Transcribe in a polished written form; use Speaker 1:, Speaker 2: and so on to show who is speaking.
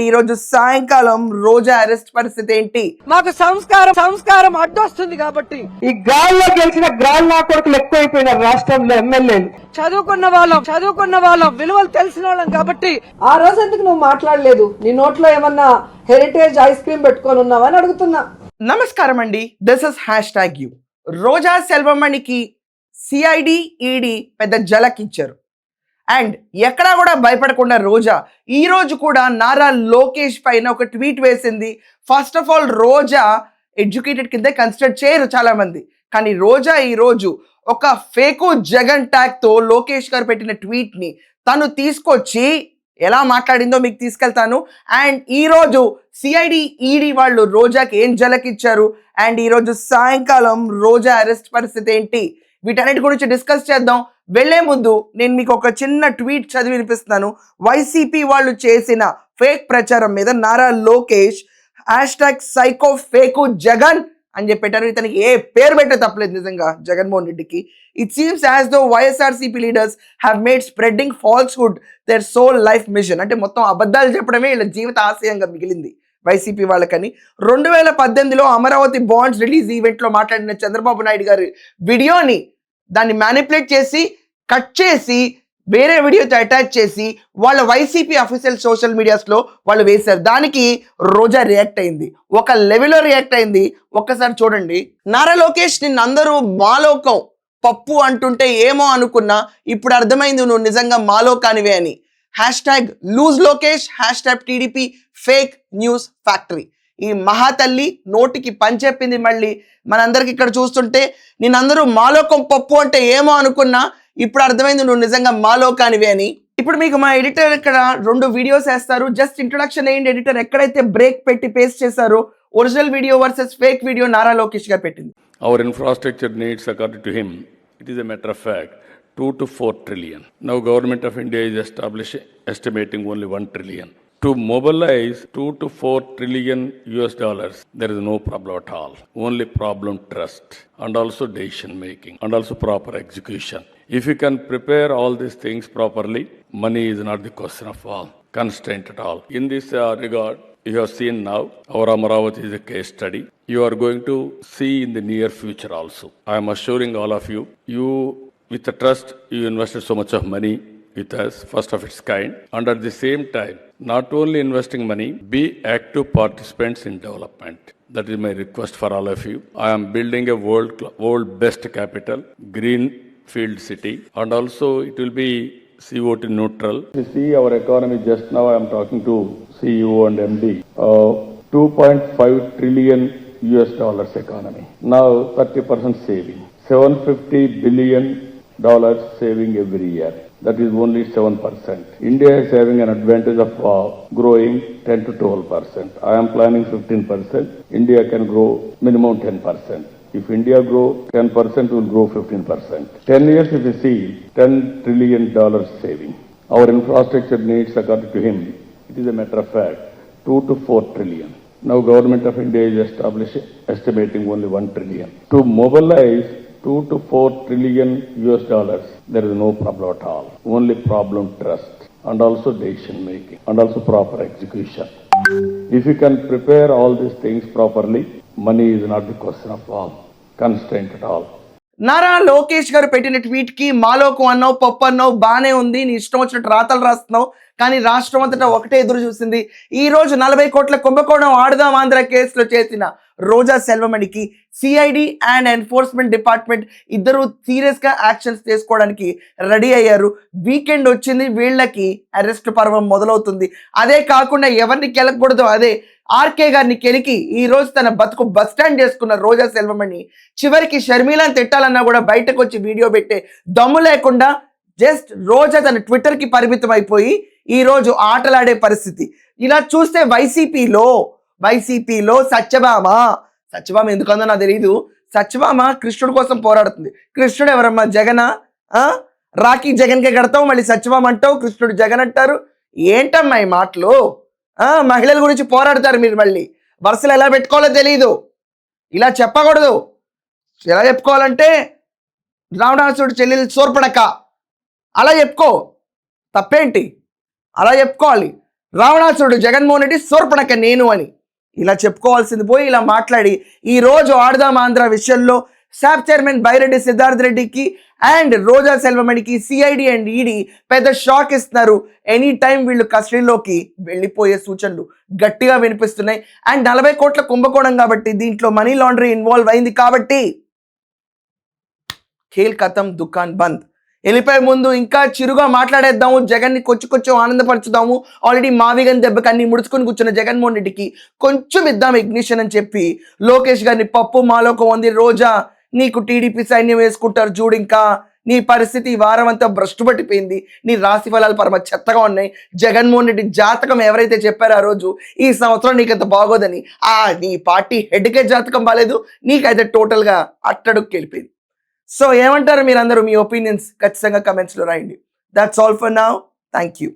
Speaker 1: ఈ రోజు సాయంకాలం రోజా అరెస్ట్ పరిస్థితి ఏంటి?
Speaker 2: మాకు సంస్కారం అడ్డొస్తుంది కాబట్టి
Speaker 3: ఈ గాల్లో గెలిచిన గ్రాండ్ కొడుకులు ఎక్కువైపోయినారు రాష్ట్రంలో ఎమ్మెల్యేలు.
Speaker 2: చదువుకున్న వాళ్ళం విలువలు తెలిసిన వాళ్ళం కాబట్టి
Speaker 4: ఆ రోజు ఎందుకు నువ్వు మాట్లాడలేదు? నీ నోట్లో ఏమన్నా హెరిటేజ్ ఐస్ క్రీమ్ పెట్టుకొని ఉన్నావని అడుగుతున్నా.
Speaker 1: నమస్కారం అండి, దిస్ ఇస్ #you. రోజా సెల్వమణికి సిఐడి ఈడీ పెద్ద జలక్ ఇచ్చారు. అండ్ ఎక్కడా కూడా భయపడకుండా రోజా ఈ రోజు కూడా నారా లోకేష్ పైన ఒక ట్వీట్ వేసింది. First of all Roja educated కింద కన్సిడర్ చేయరు చాలా మంది, కానీ రోజా ఈ రోజు ఒక ఫేకు జగన్ ట్యాగ్ తో లోకేష్ గారు పెట్టిన ట్వీట్ ని తను తీసుకొచ్చి ఎలా మాట్లాడిందో మీకు తీసుకెళ్తాను. అండ్ ఈ రోజు సిఐడి ఈడీ వాళ్ళు రోజాకి ఏం జలక్ ఇచ్చారు, అండ్ ఈ రోజు సాయంకాలం రోజా అరెస్ట్ పరిస్థితి ఏంటి, వీటన్నిటి గురించి డిస్కస్ చేద్దాం. వెళ్లే ముందు నేను మీకు ఒక చిన్న ట్వీట్ చదివి వినిపిస్తున్నాను. వైసీపీ వాళ్ళు చేసిన ఫేక్ ప్రచారం మీద నారా లోకేష్ #సైకో ఫేకు జగన్ అని చెప్పి పెట్టారు. ఇతనికి ఏ పేరు పెట్టే తప్పలేదు నిజంగా జగన్మోహన్ రెడ్డికి. It seems as though YSRCP leaders have made spreading falsehood their sole life mission. అంటే మొత్తం అబద్ధాలు చెప్పడమే వీళ్ళ జీవిత ఆశయంగా మిగిలింది వైసీపీ వాళ్ళకని. 2018లో అమరావతి బాండ్స్ రిలీజ్ ఈవెంట్లో మాట్లాడిన చంద్రబాబు నాయుడు గారి వీడియోని దాన్ని మ్యానిపులేట్ చేసి కట్ చేసి వేరే వీడియోతో అటాచ్ చేసి వాళ్ళ వైసీపీ అఫీషియల్ సోషల్ మీడియాస్లో వాళ్ళు వేశారు. దానికి రోజా రియాక్ట్ అయింది, ఒక లెవెల్లో రియాక్ట్ అయింది. ఒక్కసారి చూడండి. నారా లోకేష్, నిన్ను అందరూ మాలోకం పప్పు అంటుంటే ఏమో అనుకున్నా, ఇప్పుడు అర్థమైంది నువ్వు నిజంగా మాలోకానివే అని. #Loose Lokesh, #TDP fake news factory. ఈ మహాతల్లి నోటికి పంచెప్పింది. మళ్ళీ మనందరికి ఇక్కడ చూస్తుంటే నేనందరూ మాలోకం పప్పు అంటే ఏమో అనుకున్నా, ఇప్పుడు అర్థమైంది నువ్వు నిజంగా మాలోకానివే అని. ఇప్పుడు మీకు మా ఎడిటర్ ఇక్కడ 2 వీడియోస్ వేస్తారు. జస్ట్ ఇంట్రొడక్షన్ ఏంటి, ఎడిటర్ ఎక్కడైతే బ్రేక్ పెట్టి పేస్ట్ చేశారో original video versus fake video Nara Lokesh గారు పెట్టింది.
Speaker 5: Our infrastructure needs, according to him, it is a matter of fact, 2 to 4 trillion. Now government of India is estimating only 1 trillion. To mobilize 2 to 4 trillion US dollars, there is no problem at all. Only problem trust and also decision making and also proper execution. If you can prepare all these things properly, money is not the question of all, constraint at all. In this regard, you have seen now, our Amaravati is a case study. You are going to see in the near future also. I am assuring all of you, with the trust, you invested so much of money with us, first of its kind, and at the same time, not only investing money, be active participants in development. That is my request for all of you. I am building a world best capital, green field city, and also it will be CO2 neutral. You see our economy just now, I am talking to CEO and MD, 2.5 trillion US dollars economy. Now 30% saving, $750 billion saving every year. That is only 7%. India is having an advantage of growing 10 to 12%. I am planning 15%. India can grow minimum 10%. If India grow 10%, will grow 15%. 10 years if you see, $10 trillion saving. Our infrastructure needs, according to him, it is a matter of fact, 2 to 4 trillion. Now government of India is estimating only 1 trillion. To mobilize 2 to 4 trillion US dollars, there is no problem at all. Only problem trust and also decision making and also proper execution. If you can prepare all these things properly, money is not the question of all, constraint at all.
Speaker 1: Nara Lokesh గారు పెట్టిన tweet కి మాలోకం అన్నావు, పప్పు అన్నావు, బానే ఉంది, నీ ఇష్టం వచ్చినట్టు రాతలు రాస్తున్నావు, కానీ రాష్ట్రం అంతటా ఒకటే ఎదురు చూసింది. ఈ రోజు 40 కోట్ల కుంభకోణం ఆడుదాం ఆంధ్ర కేసులో చేసిన రోజా సెల్వమణికి సిఐడి అండ్ ఎన్ఫోర్స్మెంట్ డిపార్ట్మెంట్ ఇద్దరు సీరియస్ గా యాక్షన్స్ తీసుకోవడానికి రెడీ అయ్యారు. వీకెండ్ వచ్చింది, వీళ్ళకి అరెస్ట్ పర్వం మొదలవుతుంది. అదే కాకుండా ఎవరిని కెలకూడదు, అదే ఆర్కే గారిని కెలికి ఈ రోజు తన బతుకు బస్ స్టాండ్ చేసుకున్న రోజా సెల్వమణి చివరికి షర్మిలాని తిట్టాలన్నా కూడా బయటకు వచ్చి వీడియో పెట్టే దమ్ము లేకుండా జస్ట్ రోజా తన ట్విట్టర్కి పరిమితం అయిపోయి ఈ రోజు ఆటలాడే పరిస్థితి. ఇలా చూస్తే వైసీపీలో సత్యభామ ఎందుకందో నాకు తెలియదు. సత్యభామ కృష్ణుడి కోసం పోరాడుతుంది. కృష్ణుడు ఎవరమ్మా? జగనా? రాఖీ జగన్కే కడతావు, మళ్ళీ సత్యభామ అంటావు, కృష్ణుడు జగన్ అంటారు. ఏంటమ్మా ఈ మాటలు? మహిళల గురించి పోరాడతారు మీరు, మళ్ళీ వరుసలు ఎలా పెట్టుకోవాలో తెలియదు. ఇలా చెప్పకూడదు. ఎలా చెప్పుకోవాలంటే రావణాసుడు చెల్లెలు సోర్పడక అలా చెప్పుకో, తప్పేంటి? అలా చెప్పుకోవాలి. రావణాసురుడు జగన్మోహన్ రెడ్డి, శూర్పణఖ నేను అని ఇలా చెప్పుకోవాల్సింది పోయి ఇలా మాట్లాడి ఈ రోజు ఆడదాం ఆంధ్ర విషయంలో శాప్ చైర్మన్ బైరెడ్డి సిద్ధార్థ్ రెడ్డికి అండ్ రోజా సెల్వమణికి సిఐడి అండ్ ఈడీ పెద్ద షాక్ ఇస్తున్నారు. ఎనీ టైం వీళ్ళు కస్టడీలోకి వెళ్ళిపోయే సూచనలు గట్టిగా వినిపిస్తున్నాయి. అండ్ 40 కోట్ల కుంభకోణం కాబట్టి, దీంట్లో మనీ లాండరింగ్ ఇన్వాల్వ్ అయింది కాబట్టి ఖేల్ ఖతం, దుకాన్ బంద్. వెళ్ళిపోయే ముందు ఇంకా చిరుగా మాట్లాడేద్దాము, జగన్ని కొంచెం ఆనందపరచుదాము. ఆల్రెడీ మావిగన్ దెబ్బకి అన్ని ముడుచుకొని కూర్చున్న జగన్మోహన్ రెడ్డికి కొంచెం ఇద్దాం ఇగ్నిషన్ అని చెప్పి లోకేష్ గారిని పప్పు మాలోకం ఉంది, రోజా నీకు టీడీపీ సైన్యం వేసుకుంటారు చూడు, ఇంకా నీ పరిస్థితి ఈ వారం అంతా భ్రష్టు పట్టిపోయింది, నీ రాశి ఫలాలు పరమ చెత్తగా ఉన్నాయి. జగన్మోహన్ రెడ్డి జాతకం ఎవరైతే చెప్పారో ఆ రోజు ఈ సంవత్సరం నీకంత బాగోదని, నీ పార్టీ హెడ్కే జాతకం బాగాలేదు, నీకైతే టోటల్గా అట్టడుక్కి వెళ్ళిపోయింది. సో ఏమంటారు మీరందరూ? మీ ఒపీనియన్స్ ఖచ్చితంగా కమెంట్స్లో రాయండి. That's all for now. Thank you.